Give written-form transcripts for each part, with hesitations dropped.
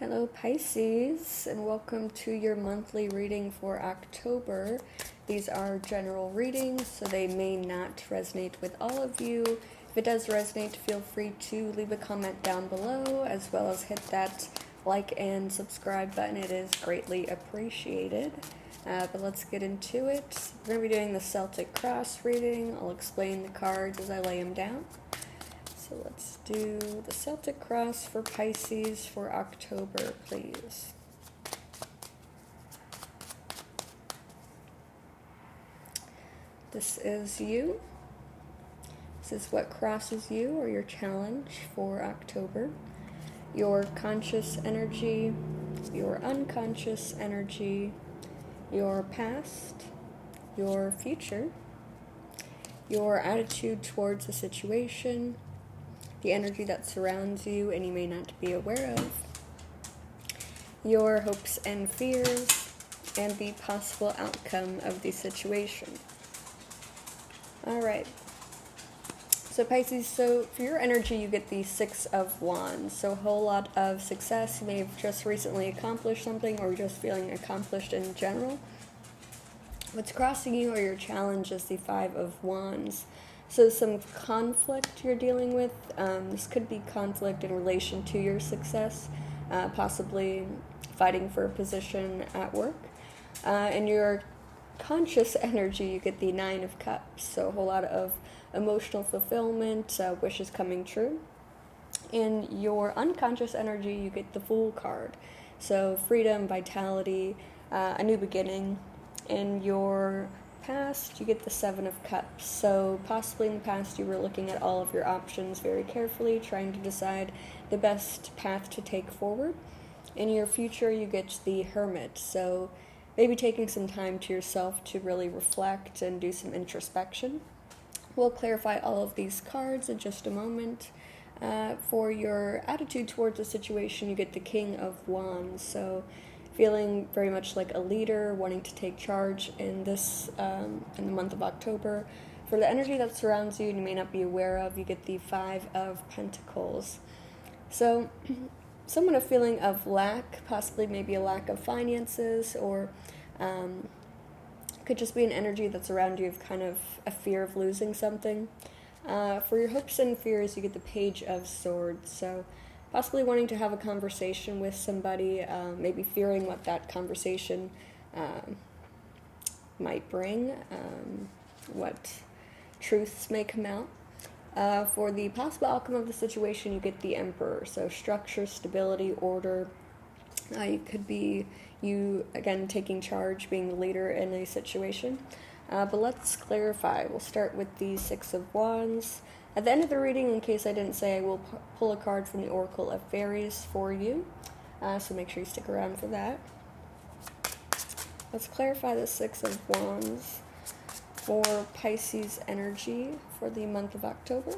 Hello Pisces, and welcome to your monthly reading for October. These are general readings, so they may not resonate with all of you. If it does resonate, feel free to leave a comment down below, as well as hit that like and subscribe button. It is greatly appreciated. But let's get into it. We're going to be doing the Celtic Cross reading. I'll explain the cards as I lay them down. So let's do the Celtic Cross for Pisces for October, please. This is you. This is what crosses you or your challenge for October. Your conscious energy, your unconscious energy, your past, your future, your attitude towards a situation, the energy that surrounds you and you may not be aware of, your hopes and fears, and the possible outcome of the situation. Alright, so Pisces, so for your energy you get the Six of Wands, so a whole lot of success. You may have just recently accomplished something or just feeling accomplished in general. What's crossing you or your challenge is the Five of Wands. So some conflict you're dealing with. This could be conflict in relation to your success, possibly fighting for a position at work. In your conscious energy, you get the Nine of Cups. So a whole lot of emotional fulfillment, wishes coming true. In your unconscious energy, you get the Fool card. So freedom, vitality, a new beginning. In your past, you get the Seven of Cups. So possibly in the past you were looking at all of your options very carefully, trying to decide the best path to take forward. In your future, you get the Hermit. So maybe taking some time to yourself to really reflect and do some introspection. We'll clarify all of these cards in just a moment. For your attitude towards the situation, you get the King of Wands. So feeling very much like a leader, wanting to take charge in this in the month of October. For the energy that surrounds you and you may not be aware of, you get the Five of Pentacles. So somewhat a feeling of lack, possibly maybe a lack of finances, or could just be an energy that's around you of kind of a fear of losing something. For your hopes and fears, you get the Page of Swords. So possibly wanting to have a conversation with somebody, maybe fearing what that conversation might bring, what truths may come out. For the possible outcome of the situation, you get the Emperor. So structure, stability, order. It could be you, again, taking charge, being the leader in a situation. But let's clarify. We'll start with the Six of Wands. At the end of the reading, in case I didn't say, I will pull a card from the Oracle of Fairies for you. So make sure you stick around for that. Let's clarify the Six of Wands for Pisces energy for the month of October.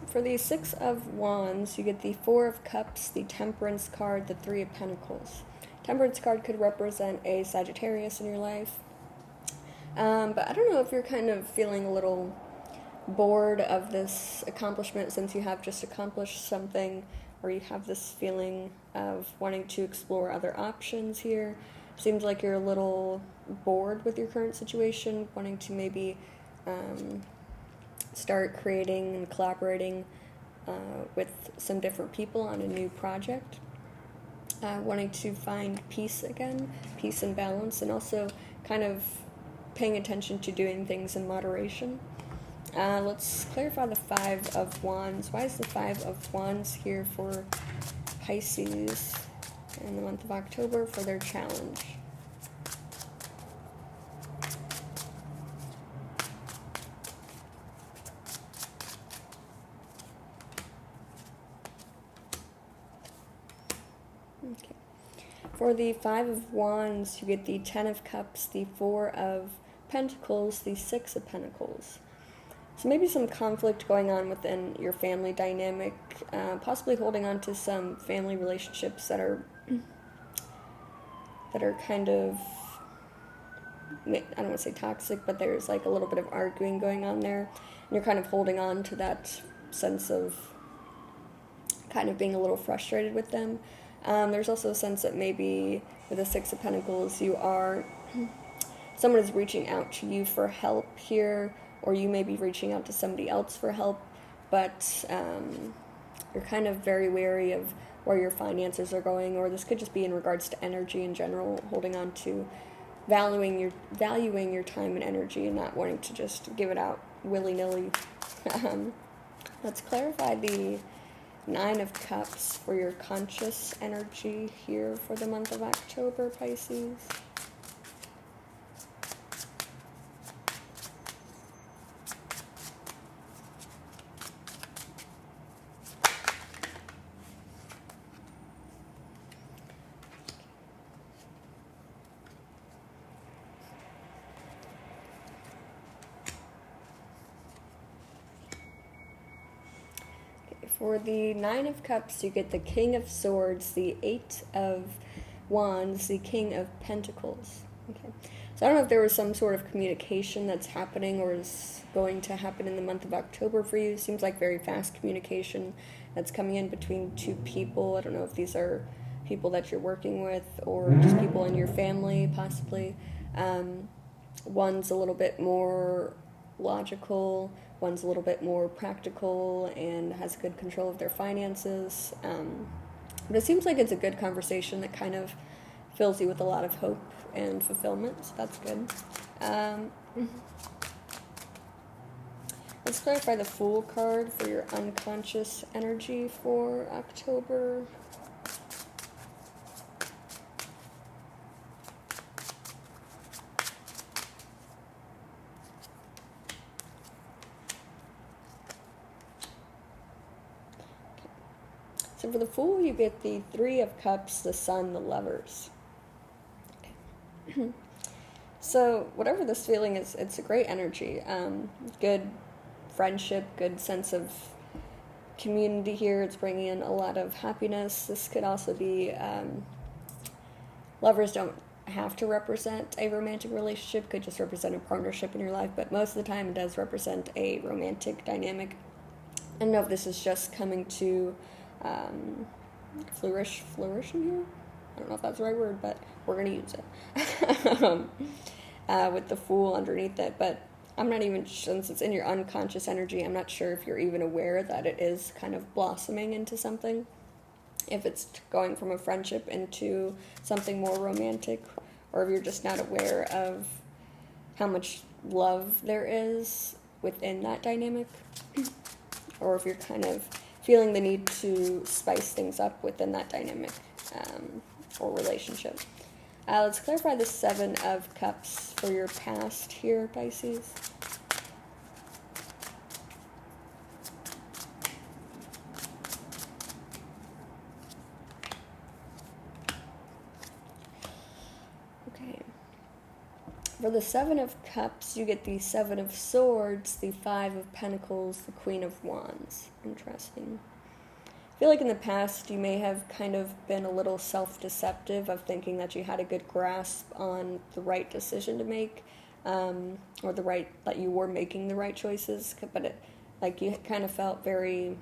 For the Six of Wands, you get the Four of Cups, the Temperance card, the Three of Pentacles. Temperance card could represent a Sagittarius in your life. But I don't know if you're kind of feeling a little bored of this accomplishment since you have just accomplished something, or you have this feeling of wanting to explore other options here. Seems like you're a little bored with your current situation, wanting to maybe start creating and collaborating with some different people on a new project. Wanting to find peace again, peace and balance, and also kind of paying attention to doing things in moderation. Let's clarify the Five of Wands. Why is the Five of Wands here for Pisces in the month of October for their challenge? Okay. For the Five of Wands, you get the Ten of Cups, the Four of Pentacles, the Six of Pentacles. So maybe some conflict going on within your family dynamic, possibly holding on to some family relationships that are kind of, I don't want to say toxic, but there's like a little bit of arguing going on there. And you're kind of holding on to that sense of kind of being a little frustrated with them. There's also a sense that maybe with the Six of Pentacles, someone is reaching out to you for help here, or you may be reaching out to somebody else for help, but you're kind of very wary of where your finances are going, or this could just be in regards to energy in general, holding on to valuing your time and energy and not wanting to just give it out willy-nilly. Let's clarify the Nine of Cups for your conscious energy here for the month of October, Pisces. For the Nine of Cups, you get the King of Swords, the Eight of Wands, the King of Pentacles. Okay. So I don't know if there was some sort of communication that's happening or is going to happen in the month of October for you. It seems like very fast communication that's coming in between two people. I don't know if these are people that you're working with or just people in your family, possibly. One's a little bit more logical, one's a little bit more practical and has good control of their finances. But it seems like it's a good conversation that kind of fills you with a lot of hope and fulfillment, so that's good. Let's clarify the Fool card for your unconscious energy for October. So for the Fool, you get the Three of Cups, the Sun, the Lovers. Okay. So whatever this feeling is, it's a great energy. Good friendship, good sense of community here. It's bringing in a lot of happiness. This could also be, lovers don't have to represent a romantic relationship, could just represent a partnership in your life, but most of the time it does represent a romantic dynamic. I don't know if this is just coming to flourish in here. I don't know if that's the right word, but we're going to use it. With the Fool underneath it, but I'm not even, since it's in your unconscious energy, I'm not sure if you're even aware that it is kind of blossoming into something. If it's going from a friendship into something more romantic, or if you're just not aware of how much love there is within that dynamic, or if you're kind of feeling the need to spice things up within that dynamic or relationship. Let's clarify the Seven of Cups for your past here, Pisces. Okay. For the Seven of Cups, you get the Seven of Swords, the Five of Pentacles, the Queen of Wands. Interesting. I feel like in the past you may have kind of been a little self-deceptive of thinking that you had a good grasp on the right decision to make, or that you were making the right choices, but you kind of felt very,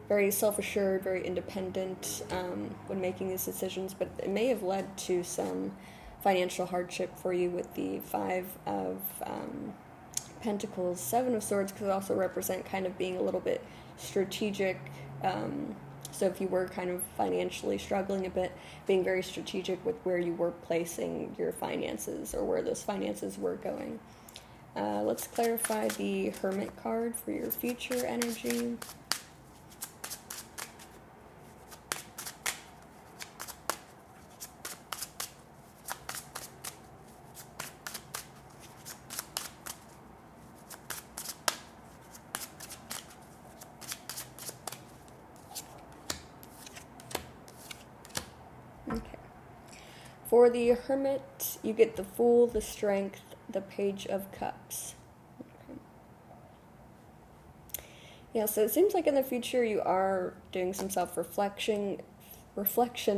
very self-assured, very independent when making these decisions, but it may have led to some financial hardship for you with the Five of Pentacles. Seven of Swords could also represent kind of being a little bit strategic. So if you were kind of financially struggling a bit, being very strategic with where you were placing your finances or where those finances were going. Let's clarify the Hermit card for your future energy. Okay. For the Hermit, you get the Fool, the Strength, the Page of Cups. Okay. Yeah, so it seems like in the future you are doing some reflection,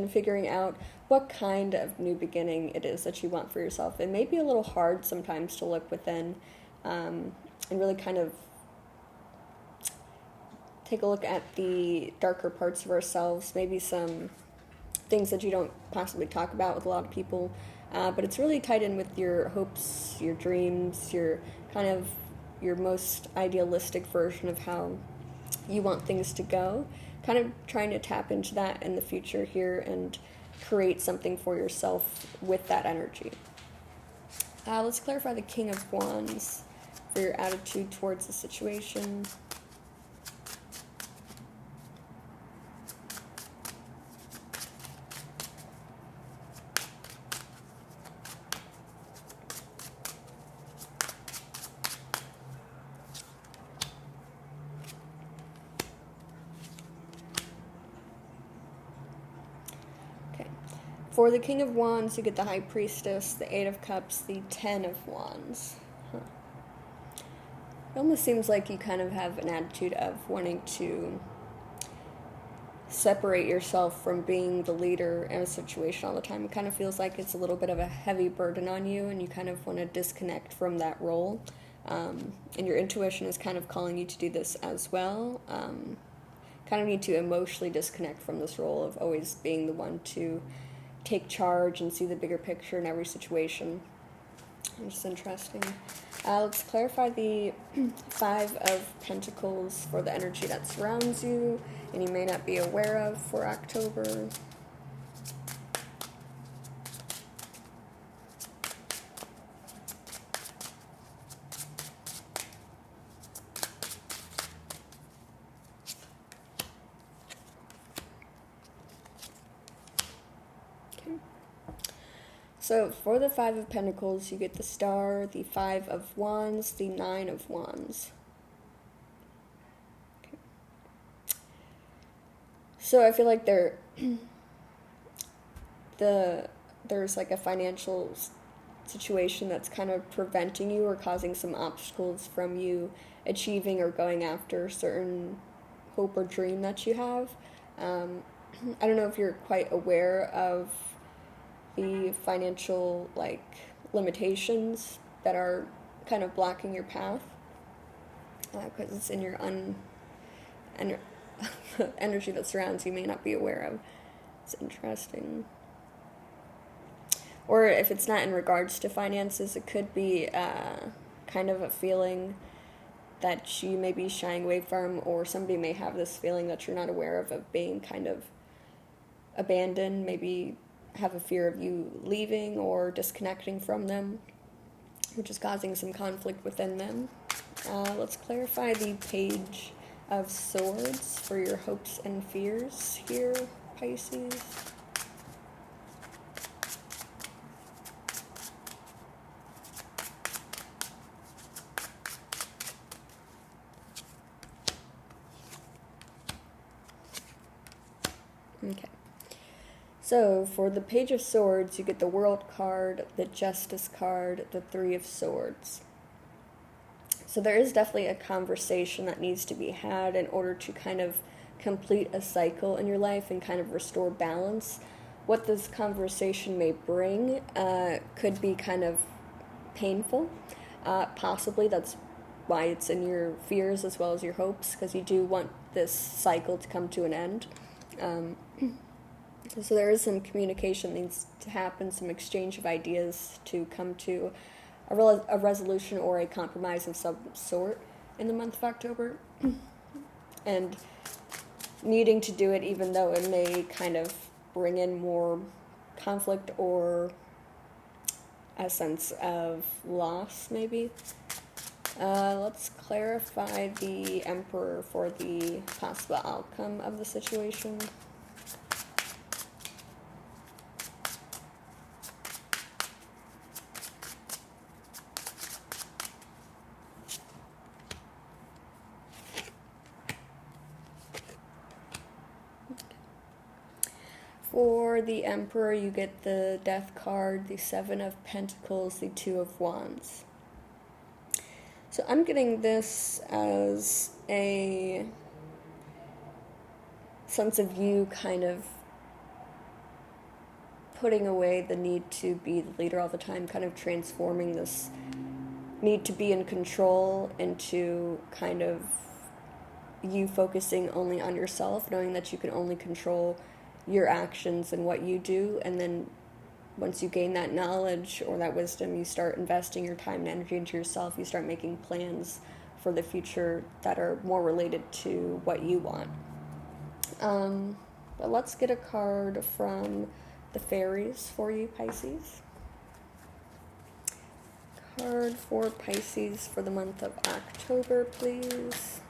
figuring out what kind of new beginning it is that you want for yourself. It may be a little hard sometimes to look within, and really kind of take a look at the darker parts of ourselves, maybe some things that you don't possibly talk about with a lot of people. But it's really tied in with your hopes, your dreams, your kind of your most idealistic version of how you want things to go. Kind of trying to tap into that in the future here and create something for yourself with that energy. Let's clarify the King of Wands for your attitude towards the situation. For the King of Wands, you get the High Priestess, the Eight of Cups, the Ten of Wands. It almost seems like you kind of have an attitude of wanting to separate yourself from being the leader in a situation all the time. It kind of feels like it's a little bit of a heavy burden on you, and you kind of want to disconnect from that role. And your intuition is kind of calling you to do this as well. Kind of need to emotionally disconnect from this role of always being the one to take charge and see the bigger picture in every situation. Which is interesting. Let's clarify the Five of Pentacles for the energy that surrounds you and you may not be aware of for October. So for the Five of Pentacles, you get the Star, the Five of Wands, the Nine of Wands. Okay. So I feel like there's like a financial situation that's kind of preventing you or causing some obstacles from you achieving or going after a certain hope or dream that you have. I don't know if you're quite aware of the financial limitations that are kind of blocking your path, because it's in your energy that surrounds you may not be aware of. It's interesting. Or if it's not in regards to finances, it could be kind of a feeling that you may be shying away from, or somebody may have this feeling that you're not aware of being kind of abandoned, maybe have a fear of you leaving or disconnecting from them, which is causing some conflict within them. Let's clarify the Page of Swords for your hopes and fears here, Pisces. Okay. So, for the Page of Swords, you get the World card, the Justice card, the Three of Swords. So there is definitely a conversation that needs to be had in order to kind of complete a cycle in your life and kind of restore balance. What this conversation may bring could be kind of painful. Possibly that's why it's in your fears as well as your hopes, because you do want this cycle to come to an end. So there is some communication that needs to happen, some exchange of ideas to come to a resolution or a compromise of some sort in the month of October. And needing to do it even though it may kind of bring in more conflict or a sense of loss, maybe. Let's clarify the Emperor for the possible outcome of the situation. For the Emperor, you get the Death card, the Seven of Pentacles, the Two of Wands. So I'm getting this as a sense of you kind of putting away the need to be the leader all the time, kind of transforming this need to be in control into kind of you focusing only on yourself, knowing that you can only control your actions and what you do, and then once you gain that knowledge or that wisdom, you start investing your time and energy into yourself. You start making plans for the future that are more related to what you want. But let's get a card from the Fairies for you, Pisces. Card for Pisces for the month of October, please.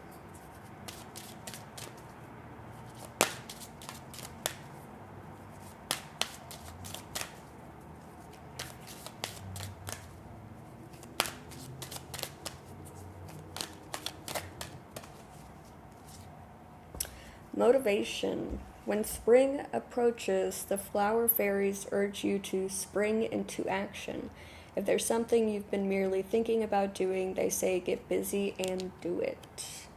Motivation. When spring approaches, the flower fairies urge you to spring into action. If there's something you've been merely thinking about doing, they say get busy and do it.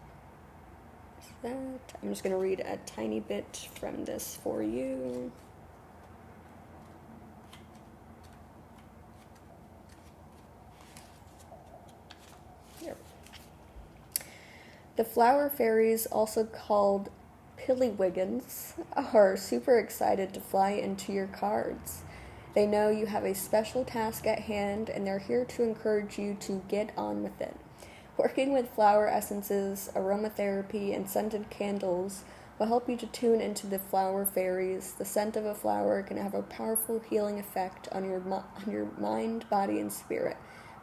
I'm just going to read a tiny bit from this for you. Here. The flower fairies, also called Pillywiggins, are super excited to fly into your cards. They know you have a special task at hand, and they're here to encourage you to get on with it. Working with flower essences, aromatherapy, and scented candles will help you to tune into the flower fairies. The scent of a flower can have a powerful healing effect on your mind, body, and spirit.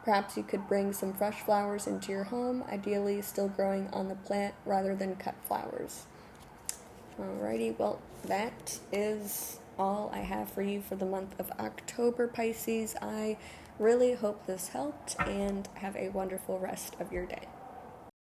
Perhaps you could bring some fresh flowers into your home, ideally still growing on the plant rather than cut flowers. Alrighty, well, that is all I have for you for the month of October, Pisces. I really hope this helped, and have a wonderful rest of your day.